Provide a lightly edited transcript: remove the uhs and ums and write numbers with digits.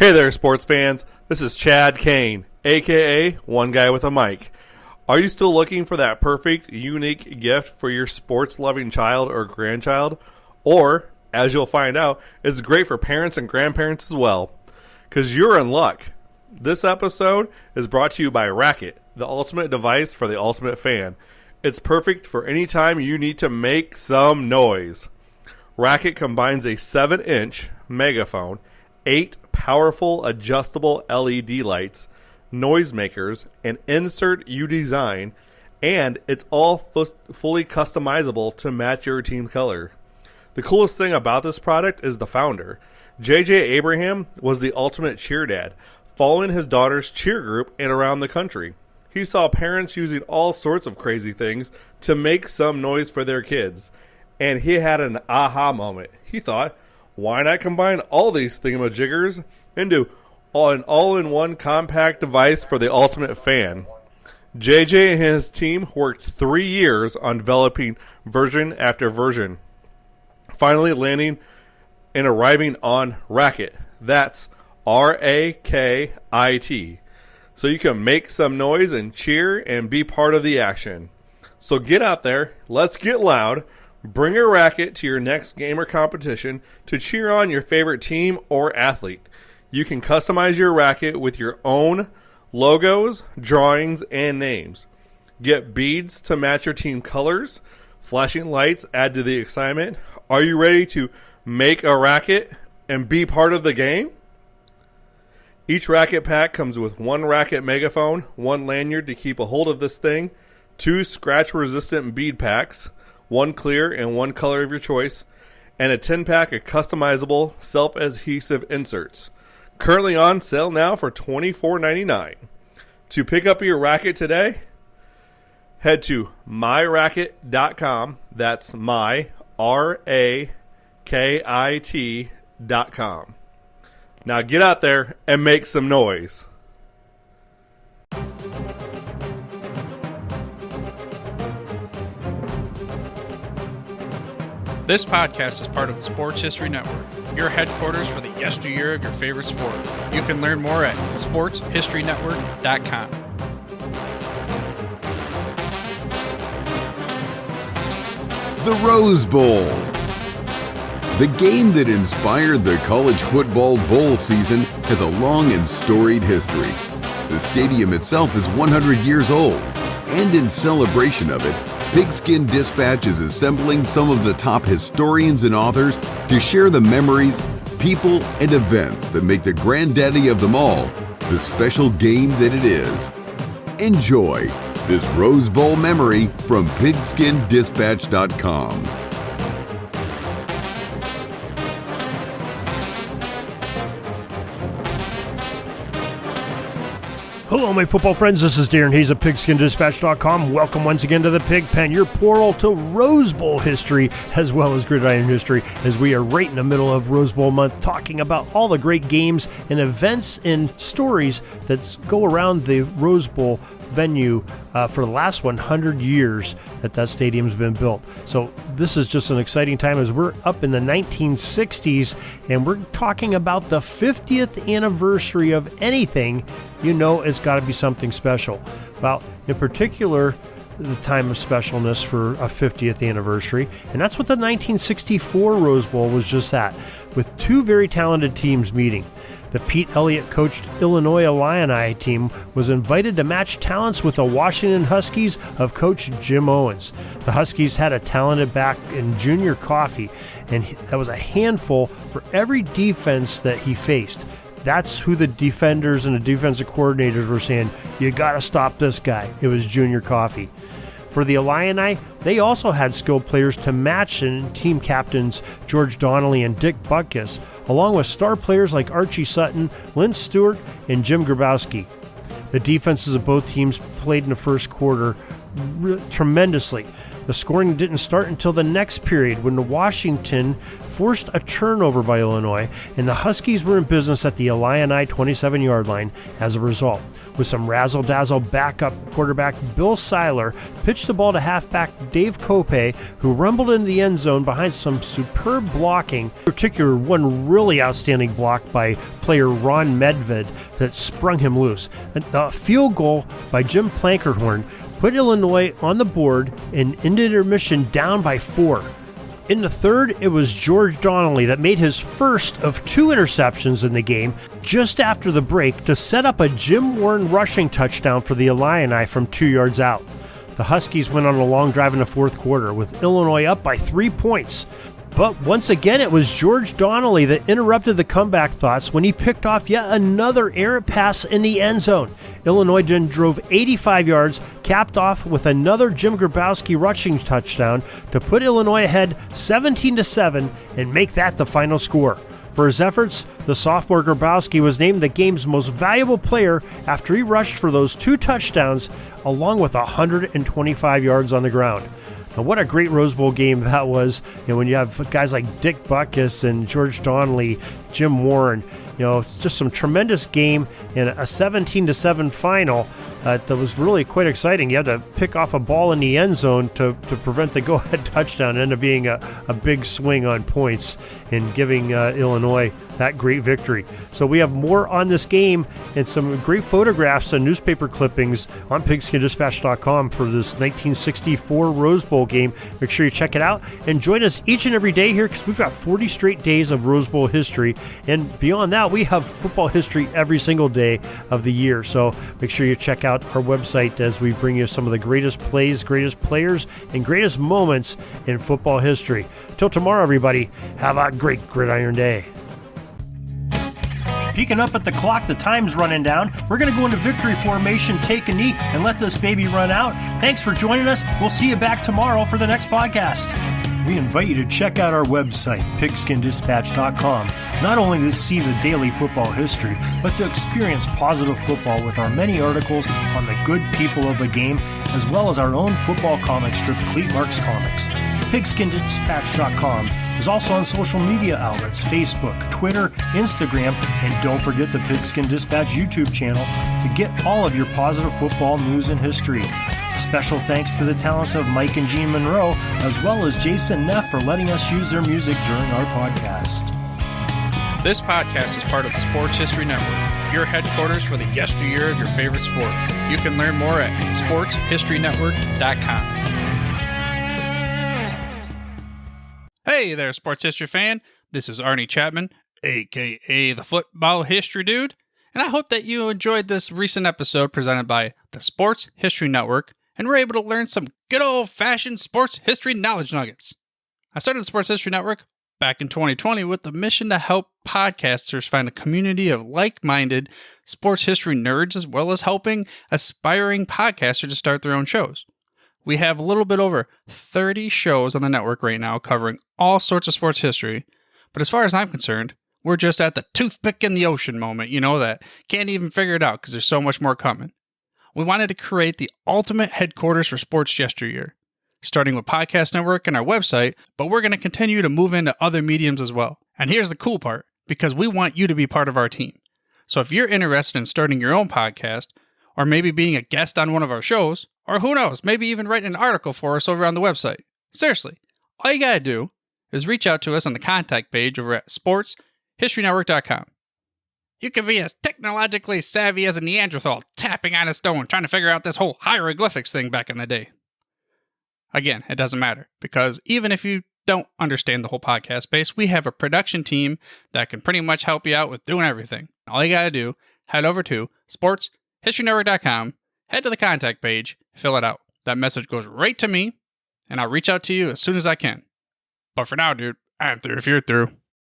Hey there, sports fans. This is Chad Cain, a.k.a. One Guy with a Mic. Are you still looking for that perfect, unique gift for your sports-loving child or grandchild? Or, as you'll find out, it's great for parents and grandparents as well. Because you're in luck. This episode is brought to you by RAKIT, the ultimate device for the ultimate fan. It's perfect for any time you need to make some noise. RAKIT combines a 7-inch megaphone, 8 powerful adjustable LED lights, noisemakers, and insert you design, and it's all fully customizable to match your team color. The coolest thing about this product is the founder. J.J. Abraham was the ultimate cheer dad, following his daughter's cheer group and around the country. He saw parents using all sorts of crazy things to make some noise for their kids, and he had an aha moment. He thought, why not combine all these thingamajiggers into an all-in-one compact device for the ultimate fan? JJ and his team worked 3 years on developing version after version, finally landing and arriving on RAKIT. That's RAKIT. So you can make some noise and cheer and be part of the action. So get out there, let's get loud. Bring a RAKIT to your next game or competition to cheer on your favorite team or athlete. You can customize your RAKIT with your own logos, drawings, and names. Get beads to match your team colors. Flashing lights add to the excitement. Are you ready to make a RAKIT and be part of the game? Each RAKIT pack comes with 1 RAKIT megaphone, 1 lanyard to keep a hold of this thing, 2 scratch-resistant bead packs, 1 clear and 1 color of your choice, and a 10-pack of customizable self-adhesive inserts. Currently on sale now for $24.99. To pick up your RAKIT today, head to myrakit.com. That's RAKIT.com. Now get out there and make some noise. This podcast is part of the Sports History Network, your headquarters for the yesteryear of your favorite sport. You can learn more at sportshistorynetwork.com. The Rose Bowl. The game that inspired the college football bowl season has a long and storied history. The stadium itself is 100 years old, and in celebration of it, Pigskin Dispatch is assembling some of the top historians and authors to share the memories, people, and events that make the granddaddy of them all the special game that it is. Enjoy this Rose Bowl memory from pigskindispatch.com. Hello, my football friends. This is Darren Hayes of PigskinDispatch.com. Welcome once again to the Pig Pen, your portal to Rose Bowl history as well as gridiron history, as we are right in the middle of Rose Bowl month talking about all the great games and events and stories that go around the Rose Bowl venue for the last 100 years that stadium's been built. So this is just an exciting time as we're up in the 1960s and we're talking about the 50th anniversary of anything. You know it's got to be something special. Well, in particular, the time of specialness for a 50th anniversary, and that's what the 1964 Rose Bowl was just that, with 2 very talented teams meeting. The Pete Elliott coached Illinois Illini team was invited to match talents with the Washington Huskies of Coach Jim Owens. The Huskies had a talented back in Junior Coffey, and that was a handful for every defense that he faced. That's who the defenders and the defensive coordinators were saying, you got to stop this guy. It was Junior Coffey. For the Illini, they also had skilled players to match, and team captains George Donnelly and Dick Butkus, along with star players like Archie Sutton, Lynn Stewart, and Jim Grabowski. The defenses of both teams played in the first quarter tremendously. The scoring didn't start until the next period when Washington forced a turnover by Illinois, and the Huskies were in business at the Illini 27-yard line as a result. with some razzle-dazzle backup quarterback Bill Seiler pitched the ball to halfback Dave Cope, who rumbled into the end zone behind some superb blocking, in particular one really outstanding block by player Ron Medved that sprung him loose. A field goal by Jim Plankerhorn put Illinois on the board and ended intermission down by 4. In the third, it was George Donnelly that made his first of 2 interceptions in the game just after the break to set up a Jim Warren rushing touchdown for the Illini from 2 yards out. The Huskies went on a long drive in the fourth quarter with Illinois up by 3 points. But once again, it was George Donnelly that interrupted the comeback thoughts when he picked off yet another errant pass in the end zone. Illinois then drove 85 yards, capped off with another Jim Grabowski rushing touchdown to put Illinois ahead 17-7 and make that the final score. For his efforts, the sophomore Grabowski was named the game's most valuable player after he rushed for those 2 touchdowns along with 125 yards on the ground. Now, what a great Rose Bowl game that was. When you have guys like Dick Butkus and George Donnelly, Jim Warren, it's just some tremendous game and a 17-7 final that was really quite exciting. You had to pick off a ball in the end zone to prevent the go-ahead touchdown. It ended up being a big swing on points and giving Illinois that great victory. So we have more on this game and some great photographs and newspaper clippings on PigskinDispatch.com for this 1964 Rose Bowl game. Make sure you check it out and join us each and every day here because we've got 40 straight days of Rose Bowl history. And beyond that, we have football history every single day of the year. So make sure you check out our website as we bring you some of the greatest plays, greatest players, and greatest moments in football history. Till tomorrow, everybody, have a great Gridiron Day. Peeking up at the clock, the time's running down. We're going to go into victory formation, take a knee, and let this baby run out. Thanks for joining us. We'll see you back tomorrow for the next podcast. We invite you to check out our website, PigskinDispatch.com, not only to see the daily football history, but to experience positive football with our many articles on the good people of the game, as well as our own football comic strip, Cleat Marks Comics. PigskinDispatch.com is also on social media outlets, Facebook, Twitter, Instagram, and don't forget the Pigskin Dispatch YouTube channel to get all of your positive football news and history. A special thanks to the talents of Mike and Gene Monroe, as well as Jason Neff for letting us use their music during our podcast. This podcast is part of the Sports History Network, your headquarters for the yesteryear of your favorite sport. You can learn more at sportshistorynetwork.com. Hey there, sports history fan. This is Arnie Chapman, a.k.a. the Football History Dude, and I hope that you enjoyed this recent episode presented by the Sports History Network and were able to learn some good old-fashioned sports history knowledge nuggets. I started the Sports History Network back in 2020 with the mission to help podcasters find a community of like-minded sports history nerds, as well as helping aspiring podcasters to start their own shows. We have a little bit over 30 shows on the network right now covering all sorts of sports history, but as far as I'm concerned, we're just at the toothpick in the ocean moment, that can't even figure it out because there's so much more coming. We wanted to create the ultimate headquarters for sports yesteryear, starting with Podcast Network and our website, but we're going to continue to move into other mediums as well. And here's the cool part, because we want you to be part of our team. So if you're interested in starting your own podcast, or maybe being a guest on one of our shows, or who knows, maybe even writing an article for us over on the website. Seriously, all you gotta do is reach out to us on the contact page over at sportshistorynetwork.com. You can be as technologically savvy as a Neanderthal tapping on a stone trying to figure out this whole hieroglyphics thing back in the day. Again, it doesn't matter, because even if you don't understand the whole podcast space, we have a production team that can pretty much help you out with doing everything. All you gotta do, head over to sportshistorynetwork.com, head to the contact page, fill it out. That message goes right to me, and I'll reach out to you as soon as I can. But for now, dude, I'm through if you're through.